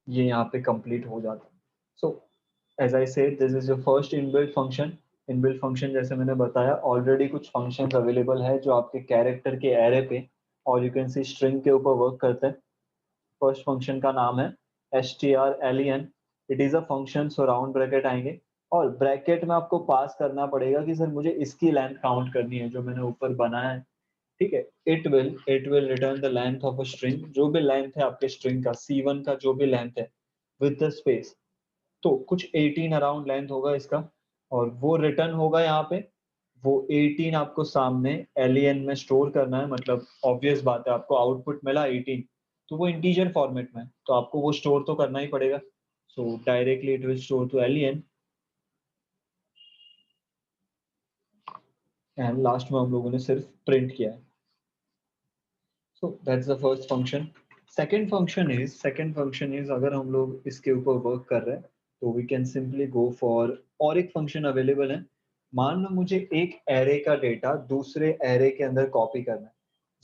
ये यहाँ पे कंप्लीट हो जाता है। So as I said this is your first inbuilt function. Inbuilt function जैसे मैंने बताया ऑलरेडी कुछ फंक्शंस अवेलेबल है जो आपके कैरेक्टर के एरे पे और यू कैन सी स्ट्रिंग के ऊपर वर्क करते हैं। फर्स्ट फंक्शन का नाम है strlen। It is a function, so round bracket आएंगे और ब्रैकेट में आपको पास करना पड़ेगा कि सर मुझे इसकी लेंथ काउंट करनी है जो मैंने ऊपर बनाया है। ठीक है, it will return the length of a string, जो भी लेंथ है आपके स्ट्रिंग का C1 का जो भी लेंथ है विद द स्पेस। तो कुछ 18 अराउंड लेंथ होगा इसका और वो रिटर्न होगा यहाँ पे। वो 18 आपको सामने len में स्टोर करना है, मतलब ऑब्वियस बात है आपको आउटपुट मिला 18 तो वो इंटीजर फॉर्मेट में है, तो आपको वो स्टोर तो करना ही पड़ेगा। So directly it will store to len and last में हम लोगों ने सिर्फ प्रिंट किया है। So that's the first function. Second function is अगर हम लोग इसके ऊपर वर्क कर रहे हैं तो we can simply go for और एक फंक्शन अवेलेबल है। मान लो मुझे एक एरे का डेटा दूसरे एरे के अंदर कॉपी करना है।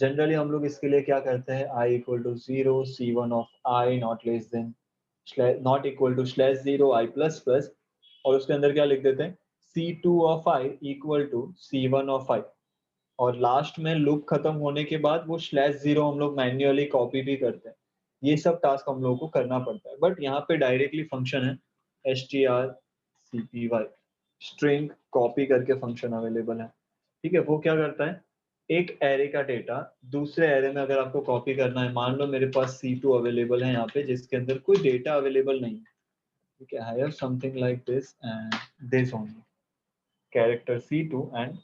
जनरली हम लोग इसके लिए क्या करते हैं, I equal to zero C1 of I not less than not equal to slash zero I plus plus और उसके अंदर क्या लिख देते हैं C2 of I equal to C1 of I. और लास्ट में लूप खत्म होने के बाद वो स्लैश जीरो हम लोग मैन्युअली कॉपी भी करते हैं। ये सब टास्क हम लोगों को करना पड़ता है, बट यहाँ पे डायरेक्टली फंक्शन है strcpy, स्ट्रिंग कॉपी करके फंक्शन अवेलेबल है। ठीक है, वो क्या करता है, एक एरे का डेटा दूसरे एरे में अगर आपको कॉपी करना है, मान लो मेरे पास C2 अवेलेबल है यहाँ पे जिसके अंदर कोई डेटा अवेलेबल नहीं है। ठीक है, I have something like this and this only character C2 and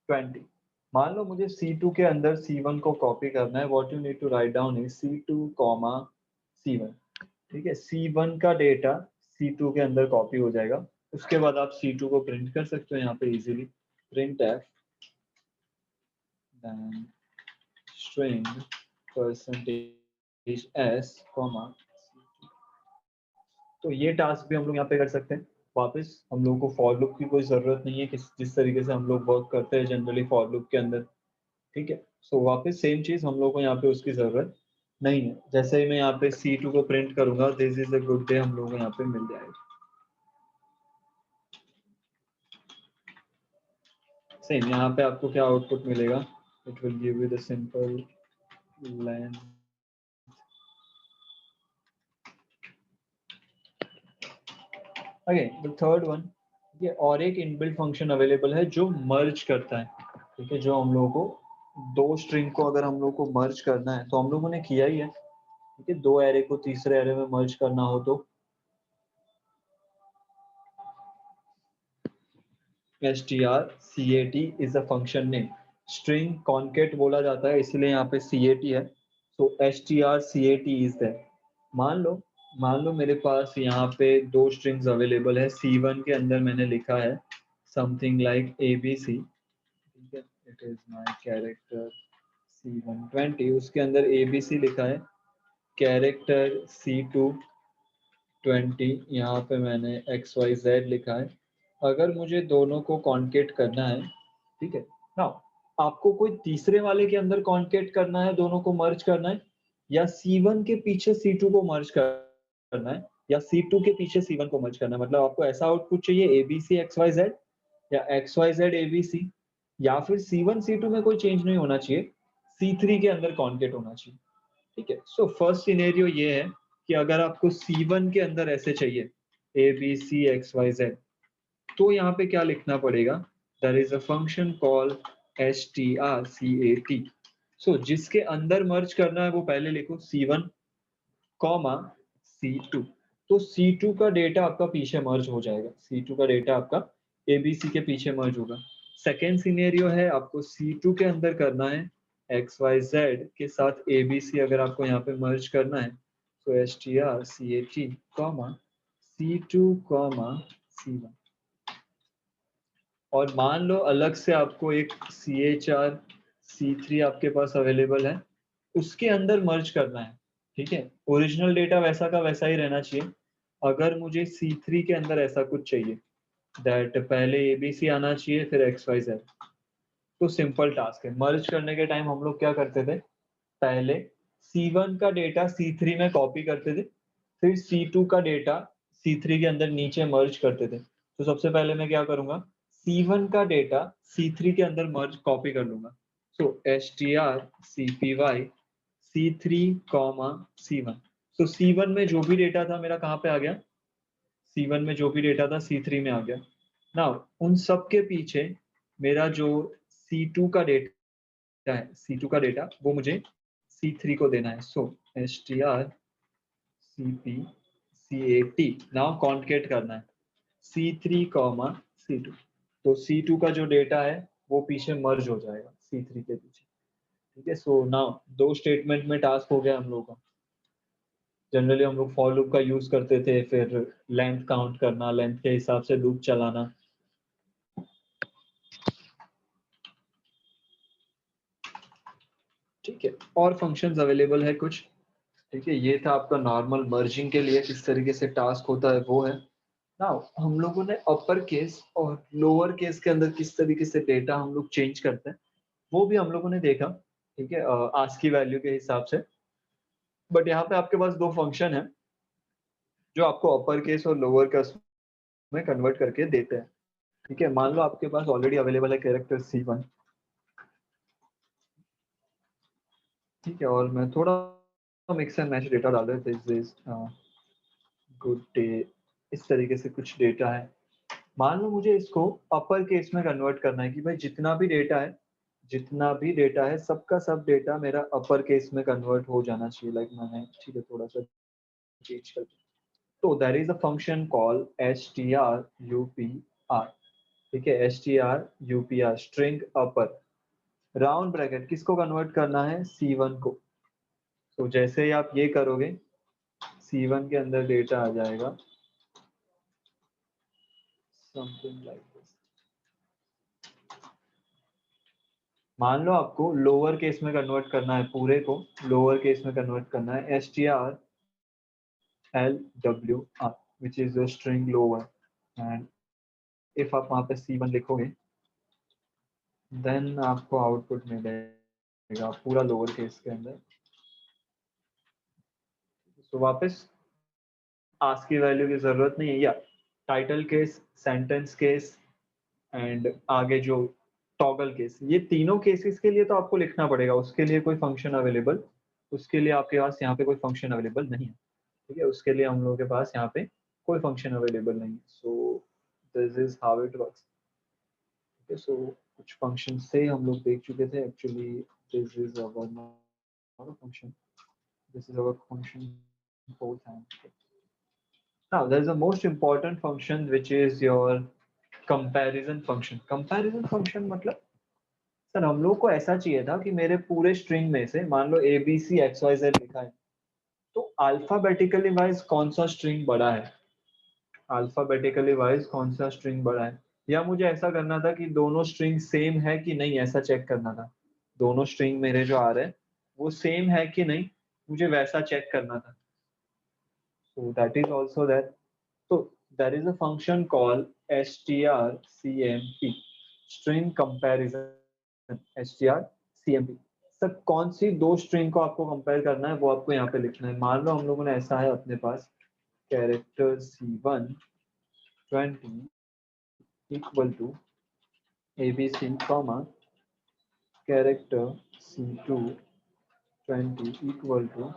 20। मान लो मुझे C2 के अंदर C1 को कॉपी करना है, what you need to write down is C2 comma C1। ठीक है, C1 का डेटा C2 के अंदर कॉपी हो जाएगा। उसके बाद आप C2 को प्रिंट कर सकते हो यहाँ पे easily, print f then string percentage s comma. तो ये टास्क भी हम लोग यहाँ पे कर सकते हैं। वापस हम लोगों को फॉर लूप की कोई जरूरत नहीं है, जिस तरीके से हम लोग वर्क करते हैं जनरली फॉर लूप के अंदर। ठीक है, सो वापस सेम चीज हम लोग को यहाँ पे उसकी जरूरत नहीं है। जैसे ही मैं यहाँ पे C2 को प्रिंट करूंगा this is a good day हम लोग को यहाँ पे मिल जाएगा। सेम यहाँ पे आपको क्या आउटपुट मिलेगा, it will give you the simple length. Again the third one, ये और एक इनबिल्ट फंक्शन अवेलेबल है जो मर्ज करता है। ठीक है, जो हम लोगों को दो स्ट्रिंग को अगर हम लोग को मर्ज करना है तो हम लोगों ने किया ही है। ठीक है, दो एरे को तीसरे एरे में मर्ज करना हो तो strcat is a function name. String concat बोला जाता है इसलिए यहाँ पे cat है। सो strcat इज दैट। मान लो मेरे पास यहाँ पे दो स्ट्रिंग्स अवेलेबल है। C1 के अंदर मैंने लिखा है समथिंग लाइक ABC। ठीक है, it is my character C120, उसके अंदर ABC लिखा है। कैरेक्टर C220 यहाँ पे मैंने XYZ लिखा है। अगर मुझे दोनों को कॉन्केट करना है, ठीक है ना, आपको कोई तीसरे वाले के अंदर कॉन्केट करना है, दोनों को मर्ज करना है, या C1 के पीछे C2 को मर्ज करना है, या C2 के पीछे C1 को मर्ज करना है, मतलब आपको ऐसा आउटपुट चाहिए ABC XYZ या XYZ ABC, या फिर C1 C2 में कोई चेंज नहीं होना चाहिए, C3 के अंदर कॉन्केट होना चाहिए। ठीक है, सो फर्स्ट सिनेरियो ये है कि अगर आपको C1 के अंदर ऐसे चाहिए ABCXYZ, तो यहाँ पे क्या लिखना पड़ेगा, there is a function call strcat। सो जिसके अंदर मर्ज करना है वो पहले लिखो C1 कॉमा C2। तो C2 का डेटा आपका पीछे मर्ज हो जाएगा, C2 का डेटा आपका ABC के पीछे मर्ज होगा। सेकेंड सिनेरियो है आपको C2 के अंदर करना है XYZ के साथ ABC, अगर आपको यहाँ पे मर्ज करना है तो strcat comma C2 comma C1। और मान लो अलग से आपको एक CHR C3 आपके पास अवेलेबल है, उसके अंदर मर्ज करना है। ठीक है, ओरिजिनल डेटा वैसा का वैसा ही रहना चाहिए। अगर मुझे C3 के अंदर ऐसा कुछ चाहिए दैट पहले ABC आना चाहिए फिर XYZ, तो सिंपल टास्क है। मर्ज करने के टाइम हम लोग क्या करते थे, पहले C1 का डेटा C3 में कॉपी करते थे, फिर C2 का डेटा C3 के अंदर नीचे मर्ज करते थे। तो सबसे पहले मैं क्या करूंगा, C1 का डेटा C3 के अंदर मर्ज कॉपी कर लूंगा। सो str cpy C3 C1। तो C1 में जो भी डेटा था मेरा कहाँ पे आ गया, C1 में जो भी डेटा था C3 में आ गया। नाउ उन सब के पीछे मेरा जो C2 का डेटा है, C2 का डेटा वो मुझे C3 को देना है। सो str cp cat now concat करना है C3 C2। तो C2 का जो डेटा है वो पीछे मर्ज हो जाएगा C3 के पीछे। ठीक है, सो नाउ दो स्टेटमेंट में टास्क हो गया हम लोग का। जनरली हम लोग फॉर लूप का यूज करते थे, फिर लेंथ काउंट करना, लेंथ के हिसाब से लूप चलाना। ठीक है, और फंक्शंस अवेलेबल है कुछ। ठीक है, ये था आपका नॉर्मल मर्जिंग के लिए किस तरीके से टास्क होता है वो है। नाउ हम लोगों ने अपर केस और लोअर केस के अंदर किस तरीके से डेटा हम लोग चेंज करते हैं वो भी हम लोगों ने देखा। ठीक है, आस्की वैल्यू के हिसाब से। बट यहाँ पे आपके पास दो फंक्शन है जो आपको अपर केस और लोअर केस में कन्वर्ट करके देते हैं। ठीक है, मान लो आपके पास ऑलरेडी अवेलेबल है कैरेक्टर C1। ठीक है, और मैं थोड़ा मिक्स एंड मैच डेटा डाल रहे थे, गुड डे, इस तरीके से कुछ डेटा है। मान लो मुझे इसको अपर केस में कन्वर्ट करना है कि भाई जितना भी डेटा है सबका सब डेटा मेरा अपर केस में कन्वर्ट हो जाना चाहिए। लाइक मैंने, ठीक है, थोड़ा सा चेंज कर दिया। तो there is a function call strupr। ठीक है, strupr string upper round bracket किसको कन्वर्ट करना है, C1 को। तो जैसे ही आप ये करोगे C1 के अंदर डेटा आ जाएगा समथिंग लाइक दिस। मान लो आपको लोअर केस में कन्वर्ट करना है, पूरे को लोअर केस में कन्वर्ट करना है, strlwr which is the string lower. And if आप वहां पे C1 लिखोगे देन आपको आउटपुट मिलेगा पूरा लोअर केस के अंदर। तो वापस आस्क की वैल्यू की जरूरत नहीं है, या title case, sentence case and आगे जो टॉगल केस, ये तीनों केसेस के लिए तो आपको लिखना पड़ेगा, उसके लिए कोई फंक्शन अवेलेबल, उसके लिए आपके पास यहाँ पे कोई फंक्शन अवेलेबल नहीं है। ठीक है, उसके लिए हम लोगों के पास यहाँ पे कोई फंक्शन अवेलेबल नहीं है। So this is how it works. ठीक है, सो कुछ फंक्शन से हम लोग देख चुके थे actually. This is our not function, this is our function fourth hand. Now, there is a most important function which is your comparison function. Comparison function मतलब सर हम लोग को ऐसा चाहिए था कि मेरे पूरे स्ट्रिंग में से मान लो ABCXYZ लिखा है, तो अल्फाबेटिकली वाइज कौन सा स्ट्रिंग बड़ा है, अल्फाबेटिकली वाइज कौन सा स्ट्रिंग बड़ा है। या मुझे ऐसा करना था कि दोनों स्ट्रिंग सेम है कि नहीं, ऐसा चेक करना था। दोनों स्ट्रिंग मेरे जो आ रहे हैं वो सेम है कि नहीं, मुझे वैसा चेक करना था। So that is also that. So there is a function called strcmp, string comparison, strcmp। Sir कौन सी दो स्ट्रिंग को आपको कंपेयर करना है वो आपको यहाँ पे लिखना है। मान लो हम लोगों ने ऐसा है अपने पास character C1 20 equal to ABC comma character C2 20 equal to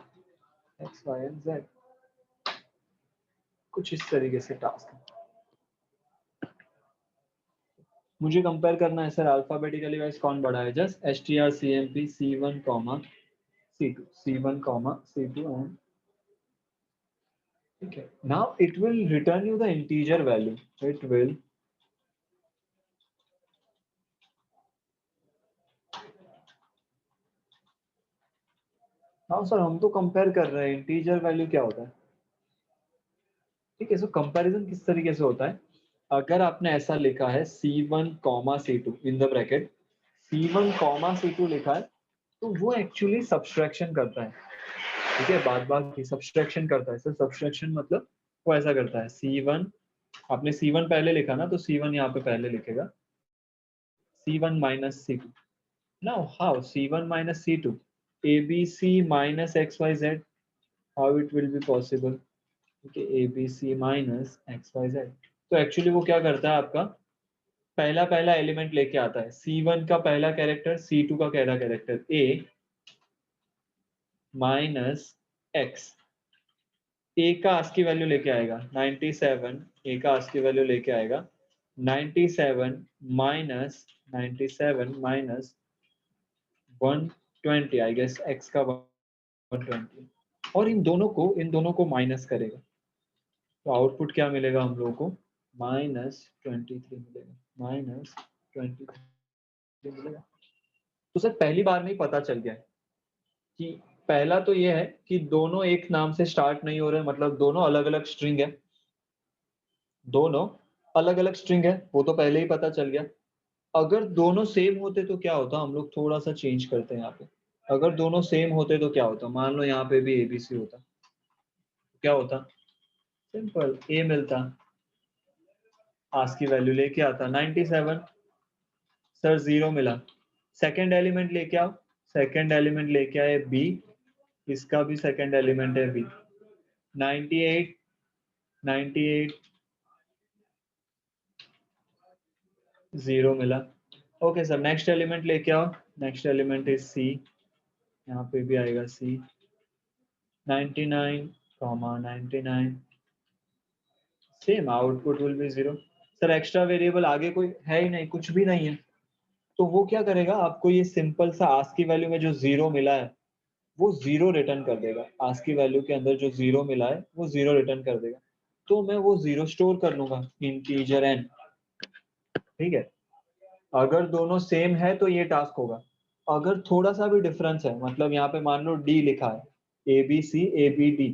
X Y and Z। कुछ इस तरीके से टास्क है, मुझे कंपेयर करना है सर अल्फाबेटिकली वाइज कौन बड़ा है। Just strcmp C1 C2 C1 C2 and ठीक है। Now it will return you the integer value, it will हाँ सर हम तो कंपेयर कर रहे हैं, इंटीजर वैल्यू क्या होता है। ठीक है, सो कंपैरिजन किस तरीके से होता है, अगर आपने ऐसा लिखा है C1 C2 in the bracket C1 C2 लिखा है, तो वो एक्चुअली सब्सट्रैक्शन करता है। ठीक है, बात बात की सब्सट्रैक्शन करता है। सर सब्सट्रैक्शन मतलब वो ऐसा करता है C1, आपने C1 पहले लिखा ना, तो C1 यहाँ पे पहले लिखेगा C1 minus C2। Now how C1 minus C2, ABC minus XYZ, how it will be possible? ठीक है, A B C minus X Y Z. तो एक्चुअली वो क्या करता है, आपका पहला पहला एलिमेंट लेके आता है, C1 का पहला कैरेक्टर, C2 का पहला कैरेक्टर, A माइनस एक्स। ए का आस्की वैल्यू लेके आएगा 97, ए का आस्की वैल्यू लेके आएगा 97 minus 97 minus 120, I guess X का 120, और इन दोनों को माइनस करेगा, तो आउटपुट क्या मिलेगा हम लोगों को, -23 मिलेगा, -23 मिलेगा। तो सर पहली बार में ही पता चल गया है कि पहला तो ये है कि दोनों एक नाम से स्टार्ट नहीं हो रहे, मतलब दोनों अलग अलग स्ट्रिंग है, दोनों अलग अलग स्ट्रिंग है, वो तो पहले ही पता चल गया। अगर दोनों सेम होते तो क्या होता, हम लोग थोड़ा सा चेंज करते हैं यहाँ पे। अगर दोनों सेम होते तो क्या होता, मान लो यहाँ पे भी एबीसी होता, क्या होता, सिंपल, ए मिलता, आज की वैल्यू लेके आता 97, सर 0 मिला, सेकंड एलिमेंट लेके आओ, सेकंड एलिमेंट लेके आए बी, इसका भी सेकंड एलिमेंट है बी, 98, 98, 0 मिला। ओके सर, नेक्स्ट एलिमेंट लेके आओ, नेक्स्ट एलिमेंट इज सी, यहाँ पे भी आएगा सी, 99, 99, same output will be 0। Sir extra variable आगे कोई है ही नहीं, कुछ भी नहीं है, तो वो क्या करेगा, आपको ये सिंपल सा आस्की वैल्यू में जो 0 मिला है वो 0 रिटर्न कर देगा, आस्की वैल्यू के अंदर जो 0 मिला है वो 0 रिटर्न कर देगा। तो मैं वो 0 स्टोर कर लूंगा इंटीजर एन, ठीक है। अगर दोनों सेम है तो ये टास्क होगा, अगर थोड़ा सा भी डिफरेंस है, मतलब यहाँ पे मान लो डी लिखा है, A B C A B D,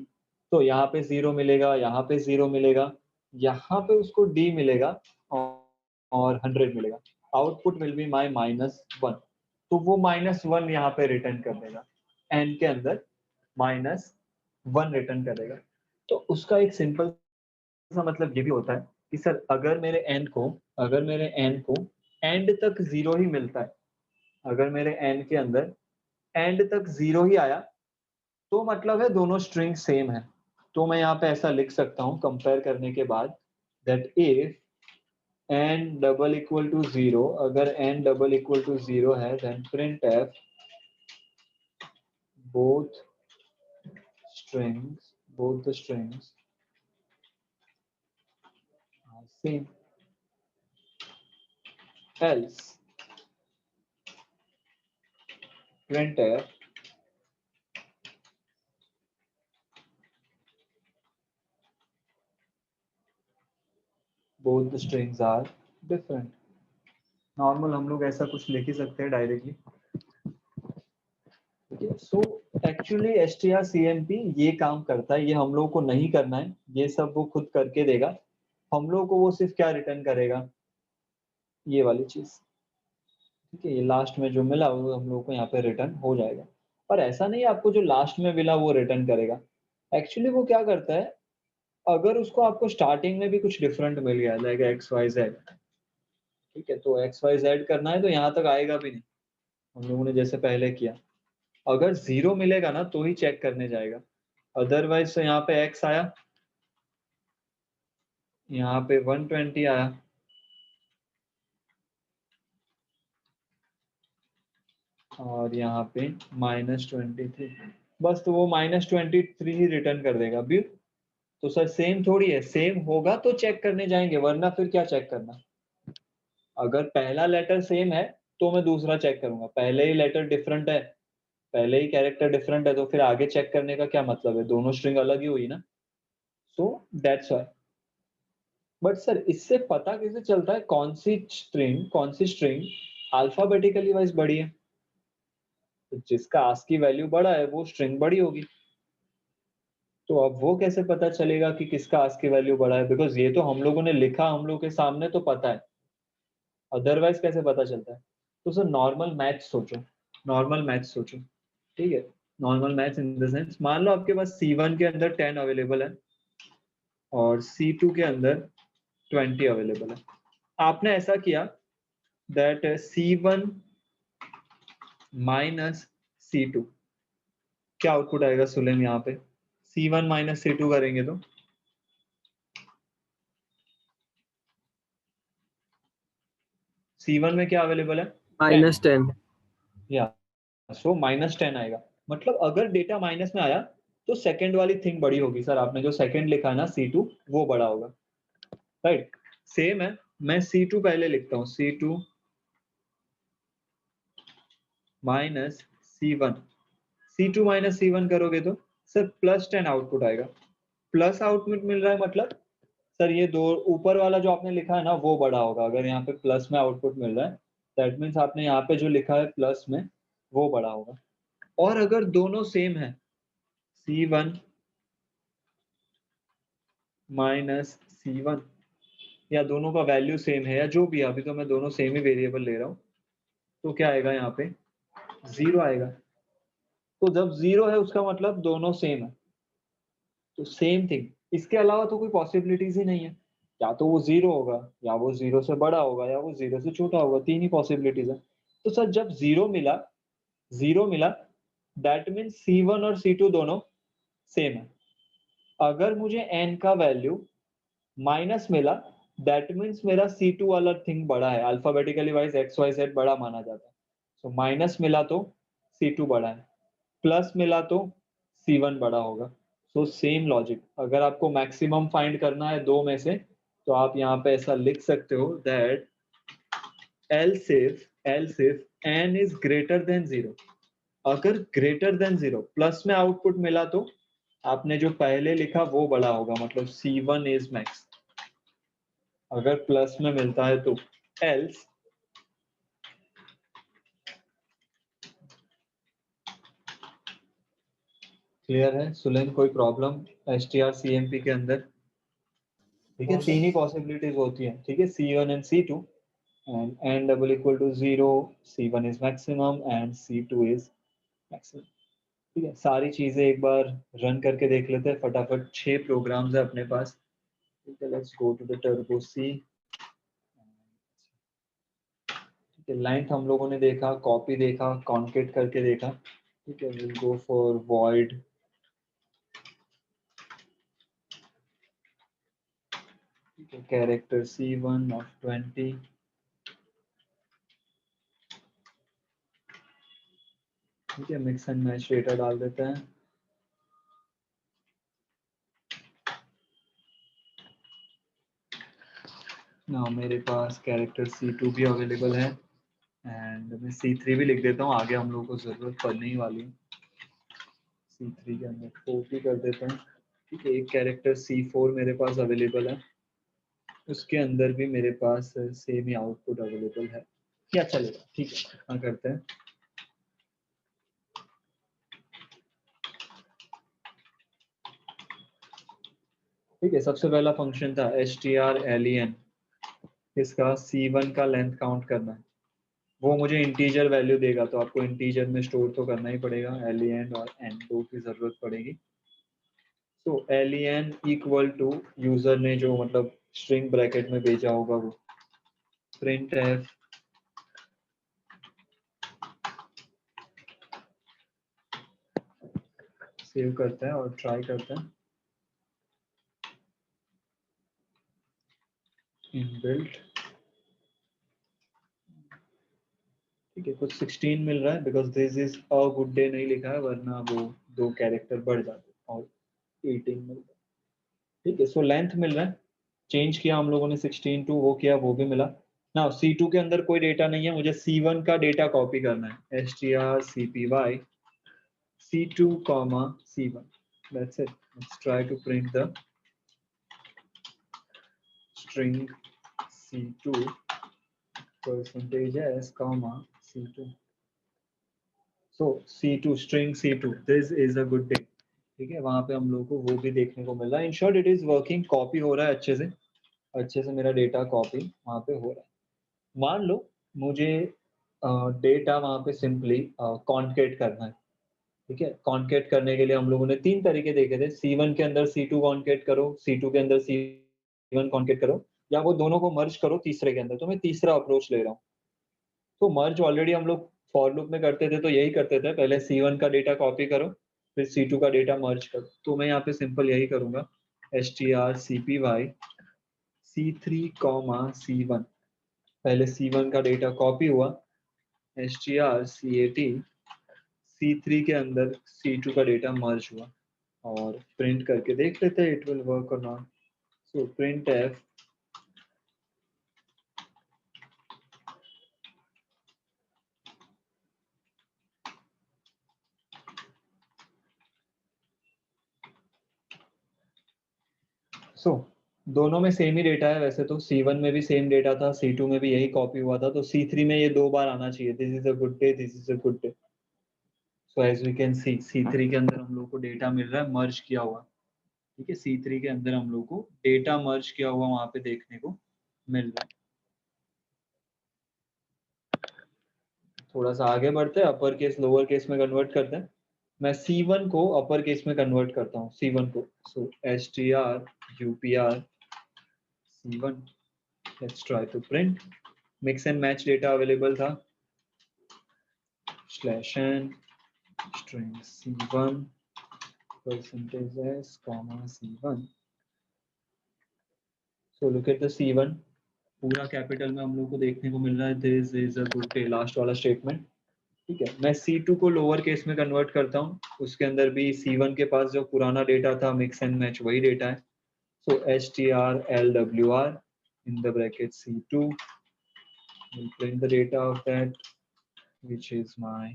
तो यहाँ पे 0 मिलेगा, यहाँ पे 0 मिलेगा, यहाँ पे उसको डी मिलेगा, और 100 मिलेगा, आउटपुट विल बी माई -1, तो वो -1 यहाँ पे रिटर्न कर देगा, एन के अंदर -1 रिटर्न करेगा। तो उसका एक सिंपल सा मतलब ये भी होता है कि सर अगर मेरे एन को एंड तक 0 ही मिलता है, अगर मेरे एन के अंदर एंड तक 0 ही आया, तो मतलब है दोनों स्ट्रिंग सेम है। तो मैं यहाँ पे ऐसा लिख सकता हूँ कंपेयर करने के बाद, that if n double equal to 0, अगर n डबल इक्वल टू 0 है, then print f both both the strings are same, else printf both the strings are different। Normal हम लोग ऐसा कुछ लिख ही सकते हैं डायरेक्टली। सो एक्चुअली strcmp ये काम करता है, ये हम लोग को नहीं करना है, ये सब वो खुद करके देगा, हम लोग को वो सिर्फ क्या रिटर्न करेगा, ये वाली चीज, ठीक है। ये लास्ट में जो मिला वो हम लोग को यहाँ पे रिटर्न हो जाएगा, पर ऐसा नहीं है आपको जो लास्ट में मिला वो रिटर्न करेगा। एक्चुअली वो क्या करता है, अगर उसको आपको स्टार्टिंग में भी कुछ डिफरेंट मिल गया, लाइक एक्स वाई जेड, ठीक है, तो एक्स वाई जेड करना है तो यहाँ तक आएगा भी नहीं, हम लोगों ने जैसे पहले किया, अगर 0 मिलेगा ना तो ही चेक करने जाएगा, अदरवाइज तो यहाँ पे x आया, यहाँ पे 120 आया, और यहाँ पे -23, बस, तो वो -23 ही रिटर्न कर देगा व्यू। तो सर सेम थोड़ी है, सेम होगा तो चेक करने जाएंगे, वरना फिर क्या चेक करना, अगर पहला लेटर सेम है तो मैं दूसरा चेक करूंगा, पहले ही लेटर डिफरेंट है, पहले ही कैरेक्टर डिफरेंट है, तो फिर आगे चेक करने का क्या मतलब है, दोनों स्ट्रिंग अलग ही हुई ना, so that's why. But sir इससे पता कैसे चलता है कौन सी स्ट्रिंग अल्फाबेटिकली वाइज बड़ी है, तो जिसका आस्की वैल्यू बड़ा है वो स्ट्रिंग बड़ी होगी। तो अब वो कैसे पता चलेगा कि किसका आस्की वैल्यू बड़ा है, बिकॉज ये तो हम लोगों ने लिखा, हम लोग के सामने तो पता है, अदरवाइज कैसे पता चलता है। तो सर नॉर्मल मैथ सोचो, नॉर्मल मैथ सोचो, ठीक है, normal math in the sense, मान लो आपके पास C1 के अंदर 10 अवेलेबल है और C2 के अंदर 20 अवेलेबल है, आपने ऐसा किया दैट C1 माइनस C2, क्या आउटपुट आएगा सुलेम, यहाँ पे C1 माइनस C2 करेंगे तो C1 में क्या अवेलेबल है? 10। -10। या सो -10 आएगा। मतलब अगर डेटा माइनस में आया तो सेकंड वाली थिंग बड़ी होगी सर, आपने जो सेकंड लिखा है ना C2 वो बड़ा होगा, राइट? सेम है, मैं C2 पहले लिखता हूँ, C2 minus C1। C2 minus C1 करोगे तो सर +10 आउटपुट आएगा। प्लस आउटपुट मिल रहा है मतलब सर ये दो ऊपर वाला जो आपने लिखा है ना वो बड़ा होगा। अगर यहाँ पे प्लस में आउटपुट मिल रहा है दैट मीन्स आपने यहाँ पे जो लिखा है प्लस में वो बड़ा होगा। और अगर दोनों सेम है, C1 माइनस C1, या दोनों का वैल्यू सेम है या जो भी है, अभी तो मैं दोनों सेम ही वेरिएबल ले रहा हूँ, तो क्या आएगा यहाँ पे? 0 आएगा। तो जब 0 है उसका मतलब दोनों सेम है, तो सेम थिंग। इसके अलावा तो कोई पॉसिबिलिटीज ही नहीं है, या तो वो 0 होगा, या वो 0 से बड़ा होगा, या वो 0 से छोटा होगा। तीन ही पॉसिबिलिटीज है। तो सर जब 0 मिला दैट मीन्स C1 और C2 दोनों सेम है। अगर मुझे n का वैल्यू माइनस मिला दैट मीन्स मेरा C2 वाला थिंग बड़ा है। अल्फाबेटिकली वाइज XYZ बड़ा माना जाता है। सो माइनस मिला तो C2 बड़ा है, प्लस मिला तो C1 बड़ा होगा। सो सेम लॉजिक, अगर आपको मैक्सिमम फाइंड करना है दो में से तो आप यहाँ पे ऐसा लिख सकते हो that else if n is greater than 0। अगर ग्रेटर देन 0 प्लस में आउटपुट मिला तो आपने जो पहले लिखा वो बड़ा होगा, मतलब C1 इज मैक्स। अगर प्लस में मिलता है तो एल्स क्लियर है सुलेन? कोई प्रॉब्लम STR-CMP के अंदर? ठीक है, तीन ही पॉसिबिलिटीज होती है। ठीक है, C1 and C2 and n double equal to 0, C1 is maximum and C2 is maximum. ठीक है, सारी चीजें एक बार रन करके देख लेते हैं फटाफट। 6 प्रोग्राम्स है अपने पास। ठीक है, let's go to the turbo C. ठीक है, लेंथ हम लोगों ने देखा, कॉपी देखा, कॉन्केट करके देखा। ठीक है, will go for void character C1 of 20। ठीक है, मिक्स एंड मैच डेटा डाल देते हैं। ना मेरे पास कैरेक्टर C2 भी अवेलेबल है एंड मैं C3 भी लिख देता हूँ, आगे हम लोगों को जरूरत पड़ने ही वाली है। C3 के अंदर 4 भी कर देते हैं। ठीक है, एक कैरेक्टर C4 मेरे पास अवेलेबल है, उसके अंदर भी मेरे पास सेम ही आउटपुट अवेलेबल है। क्या चलेगा? ठीक है, हाँ करते हैं। ठीक है, सबसे पहला फंक्शन था strlen, इसका C1 का लेंथ काउंट करना है। वो मुझे इंटीजर वैल्यू देगा, तो आपको इंटीजर में स्टोर तो करना ही पड़ेगा। len और n दो की जरूरत पड़ेगी। तो len इक्वल टू यूजर ने जो मतलब स्ट्रिंग ब्रैकेट में भेजा होगा वो printf सेव करते हैं और ट्राई करते हैं। इनबिल्ट ठीक है, कुछ 16 मिल रहा है because this is a good day नहीं लिखा है, वरना वो दो कैरेक्टर बढ़ जाते और 18 मिल रहा है। ठीक है, सो लेंथ मिल रहा है, चेंज किया हम लोगों ने 16 टू वो किया, वो भी मिला। ना C2 के अंदर कोई डेटा नहीं है, मुझे C1 का डेटा कॉपी करना है। strcpy C2 comma C1, that's it। let's try to print the string C2 percentage s comma C2। so C2 string C2, this is a good day। ठीक है, वहां पे हम लोग को वो भी देखने को मिल रहा है। In short it is working, copy हो रहा है अच्छे से मेरा डेटा कॉपी वहां पे हो रहा है। मान लो मुझे डेटा वहां पे सिंपली कॉन्केट करना है। ठीक है, कॉन्केट करने के लिए हम लोगों ने तीन तरीके देखे थे। C1 के अंदर C2 कॉन्केट करो, C2 के अंदर C1 कॉन्केट करो, या वो दोनों को मर्ज करो तीसरे के अंदर। तो मैं तीसरा अप्रोच ले रहा हूँ। तो मर्ज ऑलरेडी हम लोग फॉर लूप में करते थे, तो यही करते थे, पहले C1 का डेटा कॉपी करो फिर C2 का डेटा मर्ज करो। तो मैं यहाँ पे सिंपल यही करूंगा, strcpy C3 C1 पहले C1 का डेटा कॉपी हुआ, str cat C3 के अंदर C2 का डेटा मर्ज हुआ, और प्रिंट करके देख लेते हैं इट विल वर्क और not. So print F so दोनों में सेम ही डेटा है, वैसे तो C1 में भी सेम डेटा था, C2 में भी यही कॉपी हुआ था, तो C3 में ये 2 बार आना चाहिए, this is a good day, this is a good day. So as we can see C3 के अंदर हम लोग को डेटा मिल रहा है मर्ज किया हुआ, ठीक है, C3 के अंदर हम लोग को डेटा मर्ज किया हुआ वहां पे देखने को मिल रहा है। थोड़ा सा आगे बढ़ते हैं, अपर केस लोअर केस में कन्वर्ट करते हैं। मैं C1 को अपर केस में कन्वर्ट करता हूँ, C1 को, so str upr C1, let's try to print. Mix and match data available था, /n string C1 %s C1। So look at the C1, पूरा कैपिटल में हम लोग को देखने को मिल रहा है this is a good day, last वाला स्टेटमेंट, ठीक है। मैं C2 को लोअर केस में कन्वर्ट करता हूँ, उसके अंदर भी C1 के पास जो पुराना डेटा था मिक्स एंड मैच वही डेटा है, so strlwr in the bracket C2 will print the data of that, which is my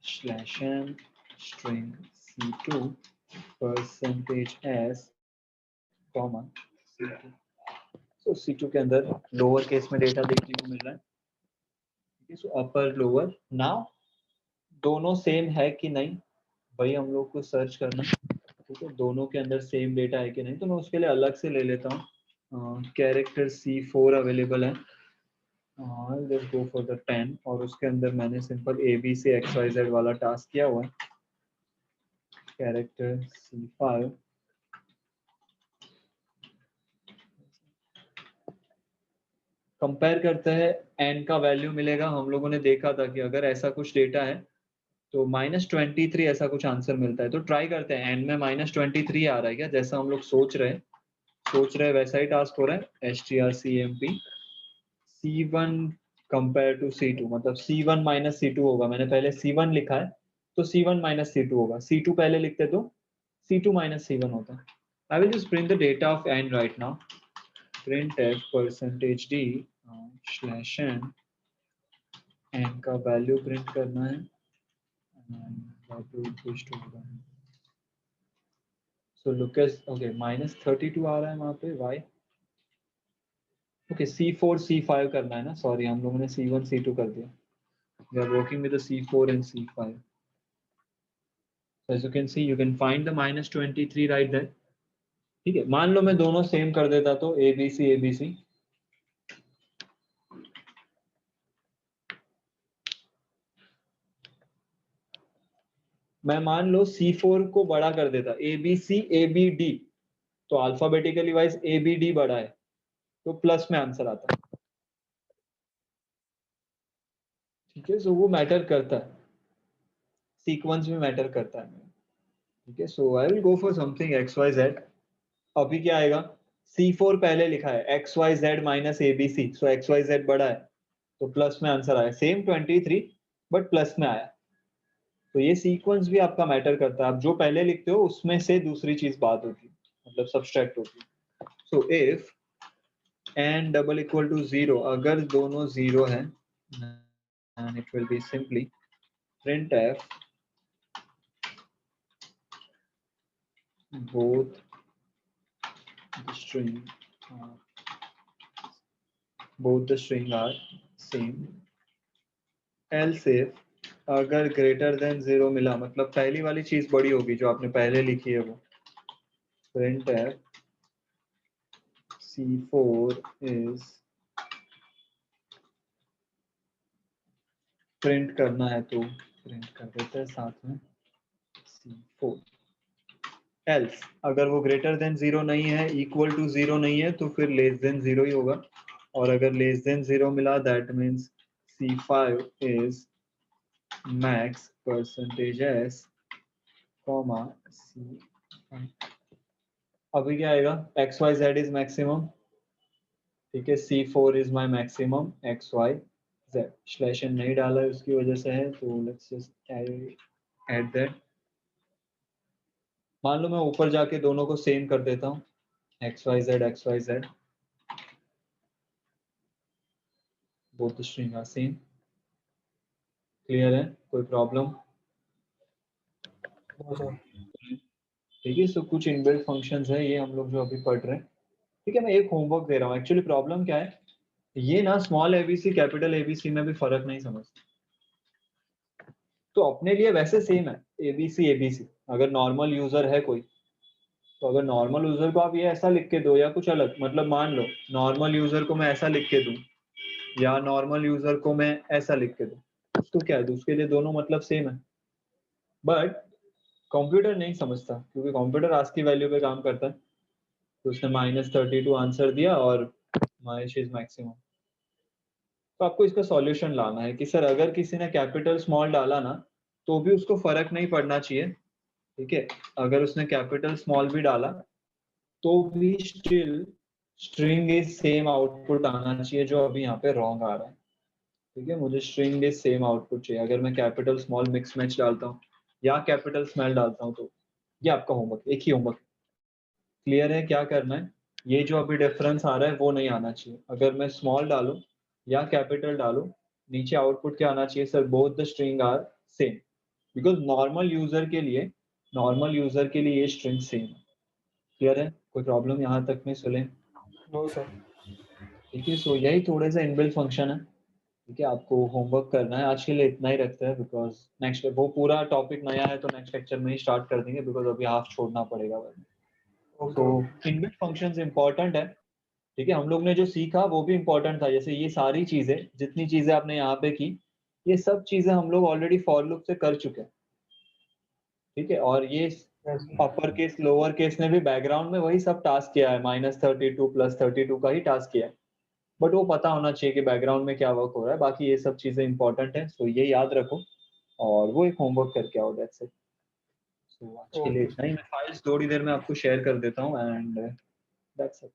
/n string C2 %s comma C2। so C2 के अंदर लोअर केस में data देखने को मिल रहा है, ठीक है। सो अपर लोअर, नाउ दोनों सेम है कि नहीं भाई हम लोग को सर्च करना, ठीक है, दोनों के अंदर सेम डेटा है कि नहीं, तो मैं उसके लिए अलग से ले लेता हूँ। कैरेक्टर C4 अवेलेबल है, लेट्स गो फॉर द 10, और उसके अंदर मैंने सिंपल ABC XYZ वाला टास्क किया हुआ है। कैरेक्टर C5 कंपेयर करते हैं, n का वैल्यू मिलेगा, हम लोगों ने देखा था कि अगर ऐसा कुछ डेटा है तो -23 ऐसा कुछ आंसर मिलता है, तो ट्राई करते हैं n में -23 आ रहा है क्या, जैसा हम लोग सोच रहे वैसा ही टास्क हो रहा है। strcmp C1 compare to C2, मतलब C1 माइनस C2 होगा, मैंने पहले C1 लिखा है तो C1 माइनस C2 होगा, C2 पहले लिखते तो C2 माइनस C1 होता। I will just print the data of n right now, printf %d /n, n का वैल्यू प्रिंट करना है, so look as okay -32 आ रहा है वहां पे, why? ओके C4 C5 करना है ना, सॉरी हम लोगों ने C1 C2 कर दिया, we are working with the C4 and C5, so as you can see you can find the -23 right there, ठीक है। मान लो मैं दोनों सेम कर देता तो ABC मैं मान लो C4 को बड़ा कर देता, ABC ABD, तो अल्फाबेटिकली वाइज ABD बड़ा है तो प्लस में आंसर आता है, ठीक है। सो वो मैटर करता है, सीक्वेंस में मैटर करता है, ठीक है। So I will go for something XYZ। अभी क्या आएगा, C4 पहले लिखा है XYZ minus ABC, so XYZ बड़ा है तो प्लस में आंसर आया, सेम 23 बट प्लस में आया, तो ये सीक्वेंस भी आपका मैटर करता है, आप जो पहले लिखते हो उसमें से दूसरी चीज बात होती है, मतलब सब्सट्रैक्ट होती है। So if n double equal to 0, अगर दोनों 0 है, and it will be simply printf both the string uh, both the string are same, else if अगर ग्रेटर देन 0 मिला, मतलब पहली वाली चीज बड़ी होगी जो आपने पहले लिखी है वो, printf C4 is प्रिंट करना है तो प्रिंट कर देते हैं साथ में C4, एल्स अगर वो ग्रेटर देन 0 नहीं है, इक्वल टू 0 नहीं है, तो फिर लेस देन 0 ही होगा, और अगर लेस देन 0 मिला that means C5 is max %s, C5। अभी क्या आएगा, X Y Z is maximum, ठीक है, C4 is my maximum X Y Z, slash N नहीं डाला है उसकी वजह से है, तो लेट्स जस्ट ऐड दैट। मान लो मैं ऊपर जाके दोनों को सेम कर देता हूँ, X Y Z, both string are same. Clear है, कोई प्रॉब्लम? No sir. ठीक है, सो कुछ इनबिल्ट फंक्शंस है ये हम लोग जो अभी पढ़ रहे हैं। ठीक है, मैं एक होमवर्क दे रहा हूँ। एक्चुअली प्रॉब्लम क्या है, ये ना स्मॉल एबीसी कैपिटल एबीसी में भी फर्क नहीं समझते, तो अपने लिए वैसे सेम है एबीसी एबीसी। अगर नॉर्मल यूजर है कोई, तो अगर नॉर्मल यूजर को आप ये ऐसा लिख के दो या कुछ अलग, मतलब मान लो नॉर्मल यूजर को मैं ऐसा लिख के दूं या नॉर्मल यूजर को मैं ऐसा लिख के दूं, तो क्या है, उसके लिए दोनों मतलब सेम है। बट कंप्यूटर नहीं समझता, क्योंकि कंप्यूटर आज की वैल्यू पे काम करता है, तो उसने -32 आंसर दिया और महेश इज मैक्सिमम। तो आपको इसका सॉल्यूशन लाना है कि सर अगर किसी ने कैपिटल स्मॉल डाला ना, तो भी उसको फर्क नहीं पड़ना चाहिए, ठीक है। अगर उसने कैपिटल स्मॉल भी डाला तो भी still string is same output आना चाहिए, जो अभी यहाँ पे रॉन्ग आ रहा है। ठीक है, मुझे स्ट्रिंग इज सेम आउटपुट चाहिए अगर मैं कैपिटल स्मॉल मिक्स मैच डालता हूँ या कैपिटल स्मॉल डालता हूँ, तो ये आपका होमवर्क, एक ही होमवर्क। क्लियर है क्या करना है? ये जो अभी डिफरेंस आ रहा है वो नहीं आना चाहिए। अगर मैं स्मॉल डालूं या कैपिटल डालूं, नीचे आउटपुट क्या आना चाहिए, sir both the string are same, because normal user के लिए ये स्ट्रिंग सेम है। क्लियर है, कोई प्रॉब्लम यहाँ तक में सुने? No sir. ठीक है, सो यही थोड़े सा इनबिल्ट फंक्शन है। ठीक है, आपको होमवर्क करना है, आज के लिए इतना ही रखते हैं, बिकॉज नेक्स्ट वो पूरा टॉपिक नया है तो नेक्स्ट लेक्चर में ही स्टार्ट कर देंगे, बिकॉज अभी हाफ छोड़ना पड़ेगा। Okay so okay. Inbuilt functions important है। ठीक है, हम लोग ने जो सीखा वो भी इंपॉर्टेंट था, जैसे ये सारी चीजें, जितनी चीजें आपने यहाँ पे की, ये सब चीजें हम लोग ऑलरेडी फॉर लूप से कर चुके हैं। ठीक है, और ये yes upper case lower case ने भी बैकग्राउंड में वही सब टास्क किया है, -32 +32 का ही टास्क किया है। बट वो पता होना चाहिए कि बैकग्राउंड में क्या वर्क हो रहा है, बाकी ये सब चीजें इंपॉर्टेंट है, सो ये याद रखो और वो एक होमवर्क करके आओ, दैट्स इट। सो आज के लिए ओके इतना ही, मैं फाइल्स थोड़ी देर में आपको शेयर कर देता हूँ एंड दैट्स इट।